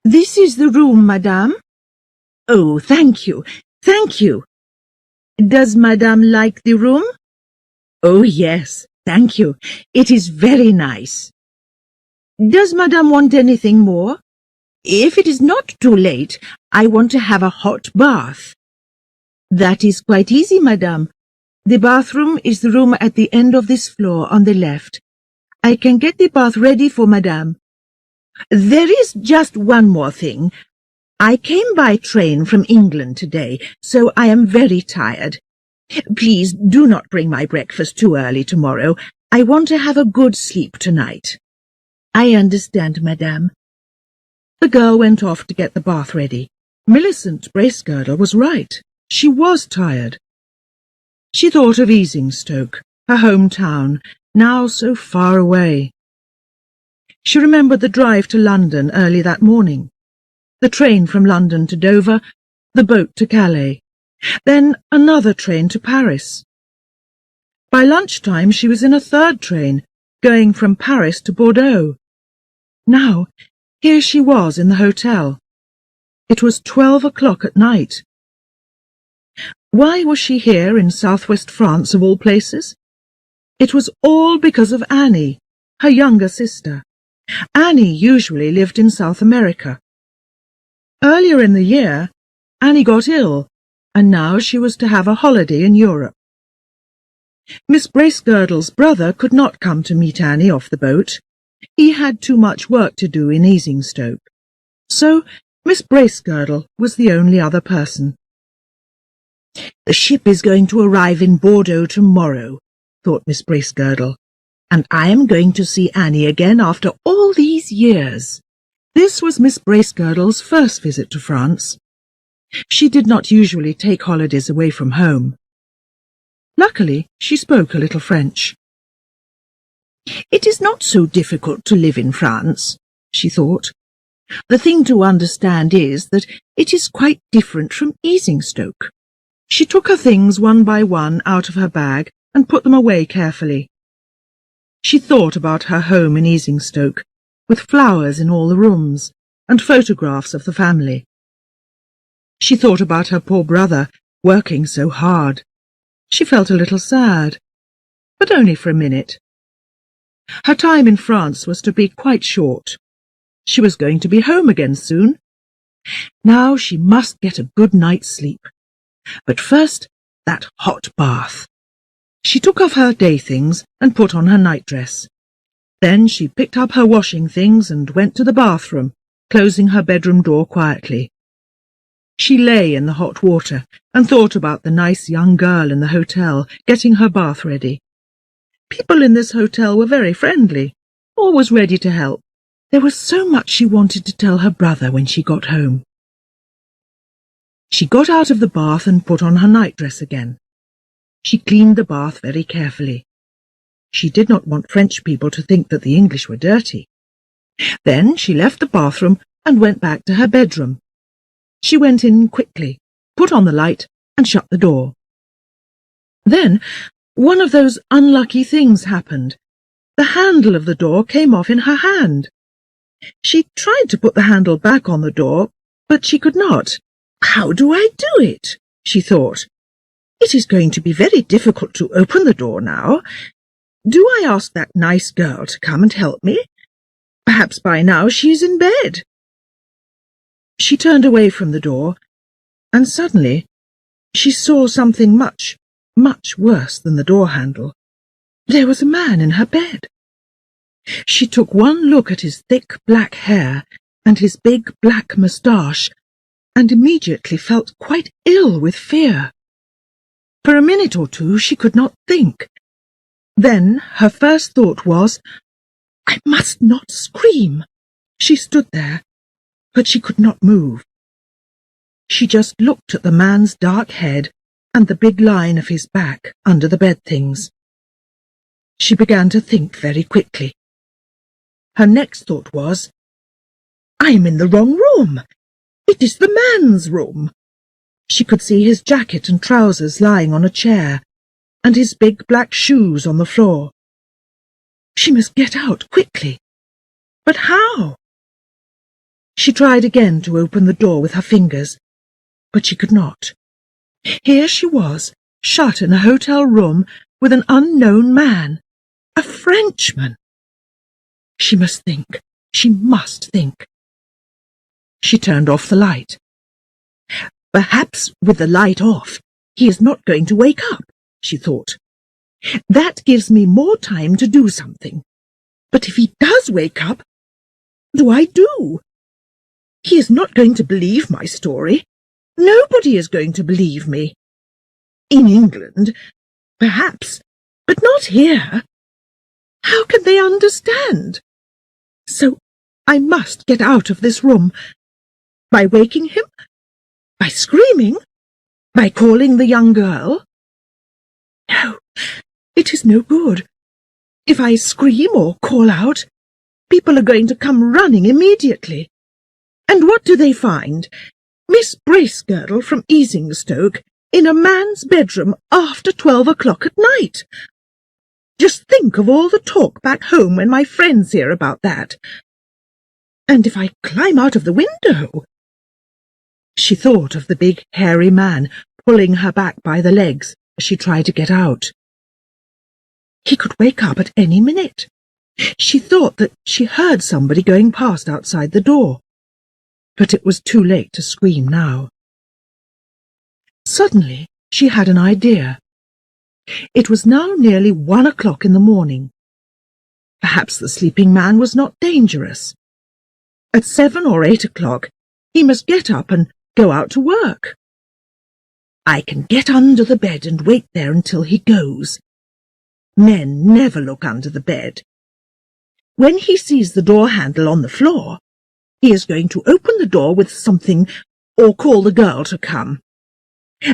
This is the room, madame. Oh, thank you, thank you. Does madame like the room? Oh, yes, thank you. It is very nice. Does madame want anything more? If it is not too late, I want to have a hot bath. That is quite easy, madame. The bathroom is the room at the end of this floor on the left. I can get the bath ready for madame. There is just one more thing. I came by train from England today, so I am very tired. Please do not bring my breakfast too early tomorrow. I want to have a good sleep tonight. I understand, madame. The girl went off to get the bath ready. Millicent Bracegirdle was right. She was tired. She thought of Easingstoke, her hometown, now so far away. She remembered the drive to London early that morning, the train from London to Dover, the boat to Calais, then another train to Paris. By lunchtime she was in a third train, going from Paris to Bordeaux. Now, here she was in the hotel. It was 12 o'clock at night. Why was she here in southwest France of all places? It was all because of Annie, her younger sister. Annie usually lived in South America. Earlier in the year, Annie got ill, and now she was to have a holiday in Europe. Miss Bracegirdle's brother could not come to meet Annie off the boat. He had too much work to do in Easingstoke. So Miss Bracegirdle was the only other person. The ship is going to arrive in Bordeaux tomorrow, thought Miss Bracegirdle, and I am going to see Annie again after all these years. This was Miss Bracegirdle's first visit to France. She did not usually take holidays away from home. Luckily, she spoke a little French. It is not so difficult to live in France, she thought. The thing to understand is that it is quite different from Easingstoke. She took her things one by one out of her bag and put them away carefully. She thought about her home in Easingstoke, with flowers in all the rooms, and photographs of the family. She thought about her poor brother, working so hard. She felt a little sad, but only for a minute. Her time in France was to be quite short. She was going to be home again soon. Now she must get a good night's sleep. But first, that hot bath. She took off her day things and put on her nightdress. Then she picked up her washing things and went to the bathroom, closing her bedroom door quietly. She lay in the hot water and thought about the nice young girl in the hotel getting her bath ready. People in this hotel were very friendly, always ready to help. There was so much she wanted to tell her brother when she got home. She got out of the bath and put on her nightdress again. She cleaned the bath very carefully. She did not want French people to think that the English were dirty. Then she left the bathroom and went back to her bedroom. She went in quickly, put on the light, and shut the door. Then one of those unlucky things happened. The handle of the door came off in her hand. She tried to put the handle back on the door, but she could not. How do I do it? She thought. It is going to be very difficult to open the door now. Do I ask that nice girl to come and help me? Perhaps by now she is in bed. She turned away from the door, and suddenly she saw something much, much worse than the door handle. There was a man in her bed. She took one look at his thick black hair and his big black moustache, and immediately felt quite ill with fear. For a minute or two she could not think. Then her first thought was, I must not scream. She stood there, but she could not move. She just looked at the man's dark head and the big line of his back under the bed things. She began to think very quickly. Her next thought was, I am in the wrong room. It is the man's room. She could see his jacket and trousers lying on a chair, and his big black shoes on the floor. She must get out quickly. But how? She tried again to open the door with her fingers, but she could not. Here she was, shut in a hotel room with an unknown man, a Frenchman. She must think. She must think. She turned off the light. Perhaps with the light off, he is not going to wake up, she thought. That gives me more time to do something. But if he does wake up, what do I do? He is not going to believe my story. Nobody is going to believe me. In England, perhaps, but not here. How can they understand? So I must get out of this room. By waking him? By screaming? By calling the young girl? No, it is no good. If I scream or call out, people are going to come running immediately. And what do they find? Miss Bracegirdle from Easingstoke in a man's bedroom after 12 o'clock at night. Just think of all the talk back home when my friends hear about that. And if I climb out of the window? She thought of the big hairy man pulling her back by the legs as she tried to get out. He could wake up at any minute. She thought that she heard somebody going past outside the door, but it was too late to scream now. Suddenly she had an idea. It was now nearly 1 o'clock in the morning. Perhaps the sleeping man was not dangerous. At 7 or 8 o'clock he must get up and go out to work. I can get under the bed and wait there until he goes. Men never look under the bed. When he sees the door handle on the floor, he is going to open the door with something or call the girl to come.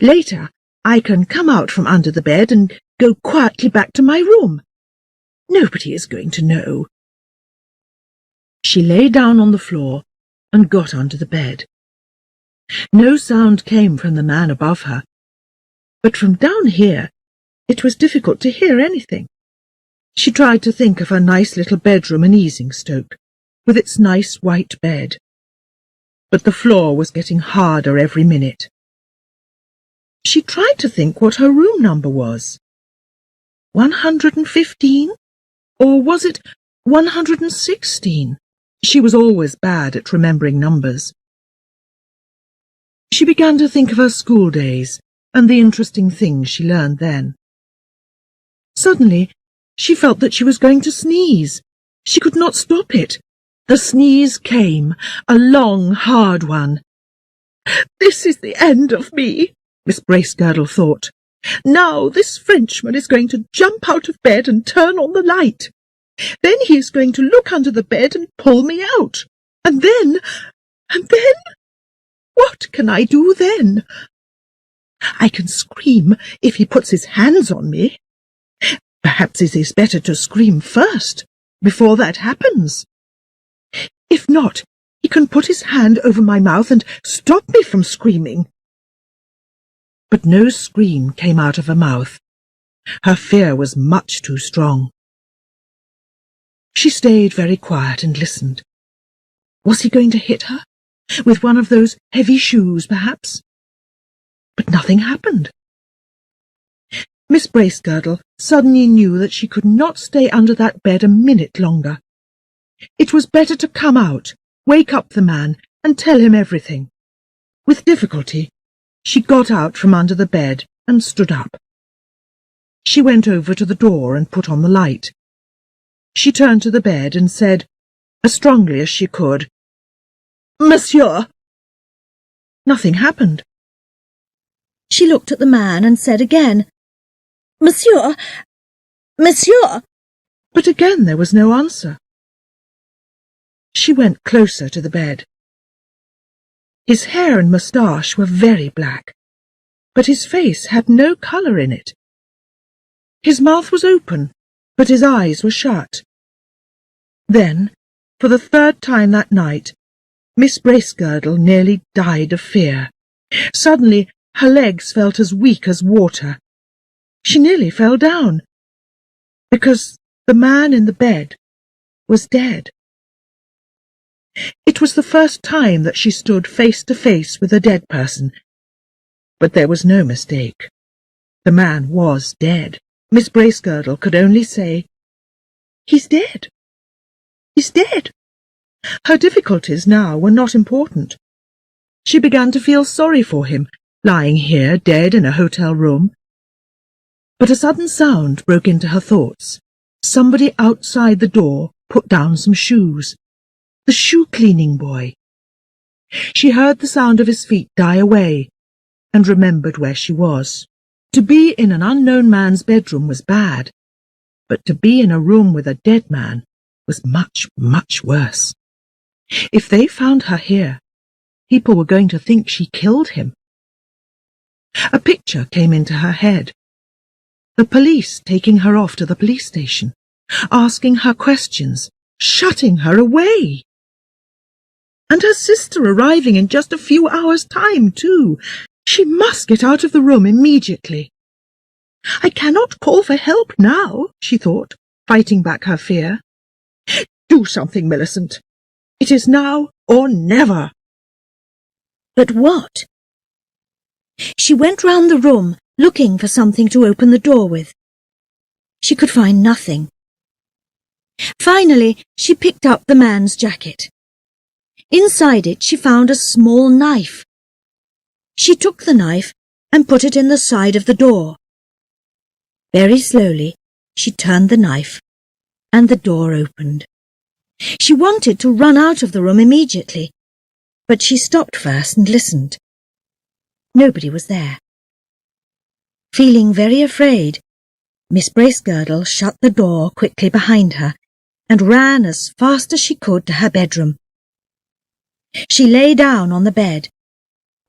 Later, I can come out from under the bed and go quietly back to my room. Nobody is going to know. She lay down on the floor and got under the bed. No sound came from the man above her, but from down here it was difficult to hear anything. She tried to think of her nice little bedroom in Easingstoke, with its nice white bed, but the floor was getting harder every minute. She tried to think what her room number was. 115? Or was it 116? She was always bad at remembering numbers. She began to think of her school days and the interesting things she learned then. Suddenly, she felt that she was going to sneeze. She could not stop it. The sneeze came, a long, hard one. This is the end of me, Miss Bracegirdle thought. Now this Frenchman is going to jump out of bed and turn on the light. Then he is going to look under the bed and pull me out. And then... What can I do then? I can scream if he puts his hands on me. Perhaps it is better to scream first, before that happens. If not, he can put his hand over my mouth and stop me from screaming. But no scream came out of her mouth. Her fear was much too strong. She stayed very quiet and listened. Was he going to hit her? With one of those heavy shoes, perhaps? But nothing happened. Miss Bracegirdle suddenly knew that she could not stay under that bed a minute longer. It was better to come out, wake up the man, and tell him everything. With difficulty, she got out from under the bed and stood up. She went over to the door and put on the light. She turned to the bed and said, as strongly as she could, "Monsieur!" Nothing happened. She looked at the man and said again, "Monsieur! Monsieur!" But again there was no answer. She went closer to the bed. His hair and moustache were very black, but his face had no colour in it. His mouth was open, but his eyes were shut. Then, for the third time that night, Miss Bracegirdle nearly died of fear. Suddenly her legs felt as weak as water. She nearly fell down, because the man in the bed was dead. It was the first time that she stood face to face with a dead person. But there was no mistake. The man was dead. Miss Bracegirdle could only say, "He's dead. He's dead." Her difficulties now were not important. She began to feel sorry for him, lying here dead in a hotel room. But a sudden sound broke into her thoughts. Somebody outside the door put down some shoes. The shoe-cleaning boy. She heard the sound of his feet die away and remembered where she was. To be in an unknown man's bedroom was bad, but to be in a room with a dead man was much, much worse. If they found her here, people were going to think she killed him. A picture came into her head. The police taking her off to the police station, asking her questions, shutting her away. And her sister arriving in just a few hours' time, too. She must get out of the room immediately. "I cannot call for help now," she thought, fighting back her fear. "Do something, Millicent. It is now or never." But what? She went round the room, looking for something to open the door with. She could find nothing. Finally, she picked up the man's jacket. Inside it she found a small knife. She took the knife and put it in the side of the door. Very slowly she turned the knife, and the door opened. She wanted to run out of the room immediately, but she stopped first and listened. Nobody was there. Feeling very afraid, Miss Bracegirdle shut the door quickly behind her and ran as fast as she could to her bedroom. She lay down on the bed,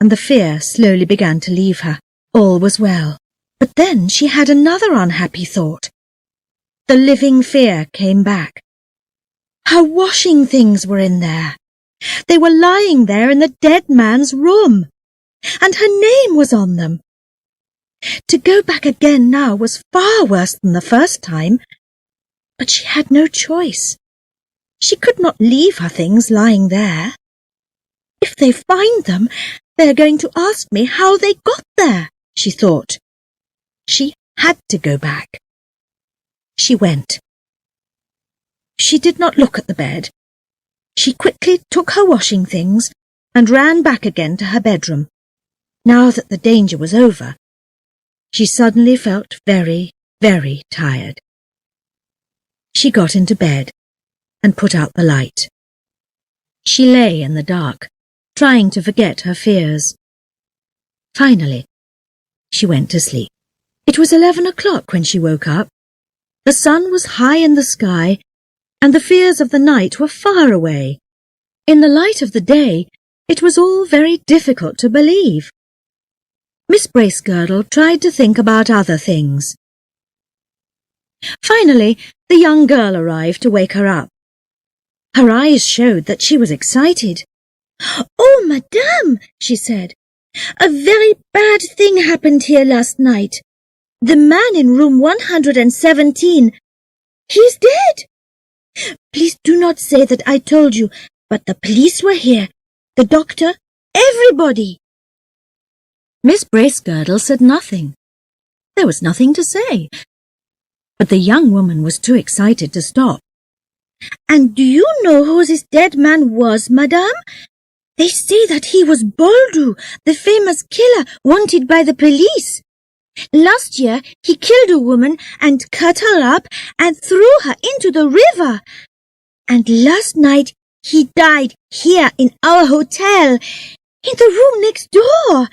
and the fear slowly began to leave her. All was well. But then she had another unhappy thought. The living fear came back. Her washing things were in there. They were lying there in the dead man's room, and her name was on them. To go back again now was far worse than the first time, but she had no choice. She could not leave her things lying there. "If they find them, they are going to ask me how they got there," she thought. She had to go back. She went. She did not look at the bed. She quickly took her washing things and ran back again to her bedroom. Now that the danger was over, she suddenly felt very, very tired. She got into bed and put out the light. She lay in the dark, trying to forget her fears. Finally, she went to sleep. It was 11 o'clock when she woke up. The sun was high in the sky, and the fears of the night were far away. In the light of the day, it was all very difficult to believe. Miss Bracegirdle tried to think about other things. Finally, the young girl arrived to wake her up. Her eyes showed that she was excited. "Oh, madame," she said, "a very bad thing happened here last night. The man in room 117, he's dead. Please do not say that I told you, but the police were here, the doctor, everybody." Miss Bracegirdle said nothing. There was nothing to say. But the young woman was too excited to stop. "And do you know who this dead man was, madame? They say that he was Boldu, the famous killer wanted by the police. Last year he killed a woman and cut her up and threw her into the river. And last night he died here in our hotel, in the room next door.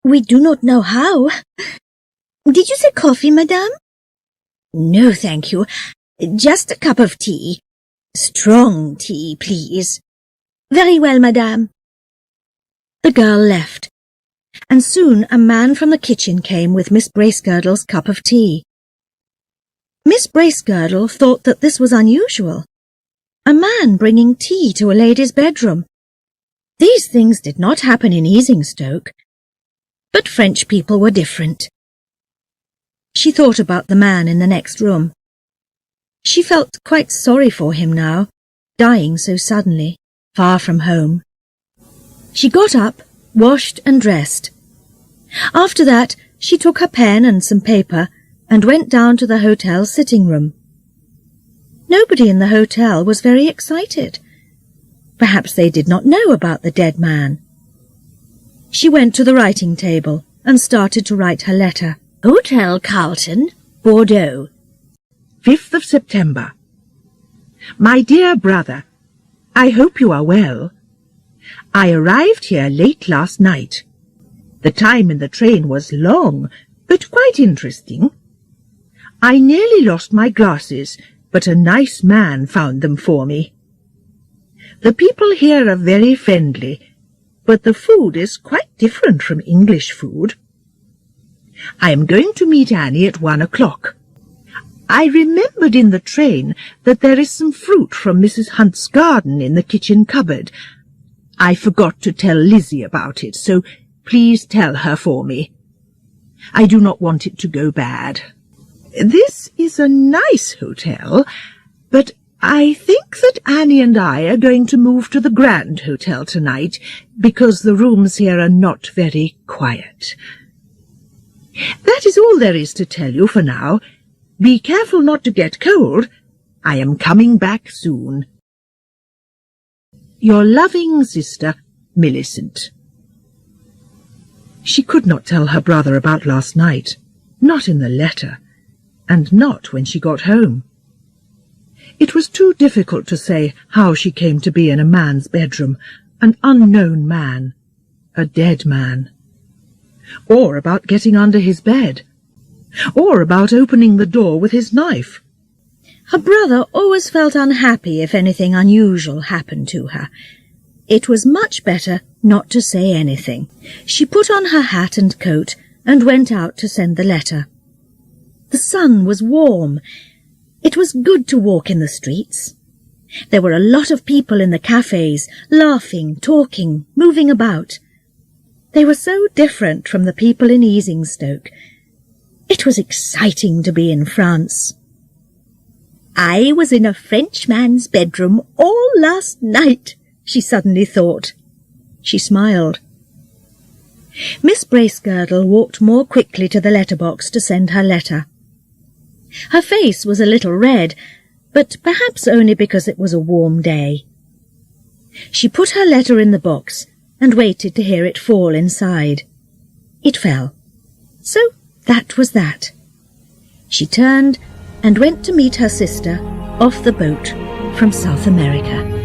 We do not know how. Did you say coffee, madame?" "No, thank you. Just a cup of tea. Strong tea, please." "Very well, madame." The girl left, and soon a man from the kitchen came with Miss Bracegirdle's cup of tea. Miss Bracegirdle thought that this was unusual. A man bringing tea to a lady's bedroom. These things did not happen in Easingstoke. But French people were different. She thought about the man in the next room. She felt quite sorry for him now, dying so suddenly. far from home. She got up, washed and dressed. After that, she took her pen and some paper and went down to the hotel sitting room. Nobody in the hotel was very excited. Perhaps they did not know about the dead man. She went to the writing table and started to write her letter. Hotel Carlton, Bordeaux. 5th of September. My dear brother, I hope you are well. I arrived here late last night. The time in the train was long, but quite interesting. I nearly lost my glasses, but a nice man found them for me. The people here are very friendly, but the food is quite different from English food. I am going to meet Annie at 1 o'clock. I remembered in the train that there is some fruit from Mrs. Hunt's garden in the kitchen cupboard. I forgot to tell Lizzie about it, so please tell her for me. I do not want it to go bad. This is a nice hotel, but I think that Annie and I are going to move to the Grand Hotel tonight, because the rooms here are not very quiet. That is all there is to tell you for now. Be careful not to get cold. I am coming back soon. Your loving sister, Millicent. She could not tell her brother about last night, not in the letter, and not when she got home. It was too difficult to say how she came to be in a man's bedroom, an unknown man, a dead man, or about getting under his bed, or about opening the door with his knife. Her brother always felt unhappy if anything unusual happened to her. It was much better not to say anything. She put on her hat and coat and went out to send the letter. The sun was warm. It was good to walk in the streets. There were a lot of people in the cafes, laughing, talking, moving about. They were so different from the people in Easingstoke. It was exciting to be in France. I was in a Frenchman's bedroom all last night, she suddenly thought. She smiled. Miss Bracegirdle walked more quickly to the letterbox to send her letter. Her face was a little red, but perhaps only because it was a warm day. She put her letter in the box and waited to hear it fall inside. It fell. So that was that. She turned and went to meet her sister off the boat from South America.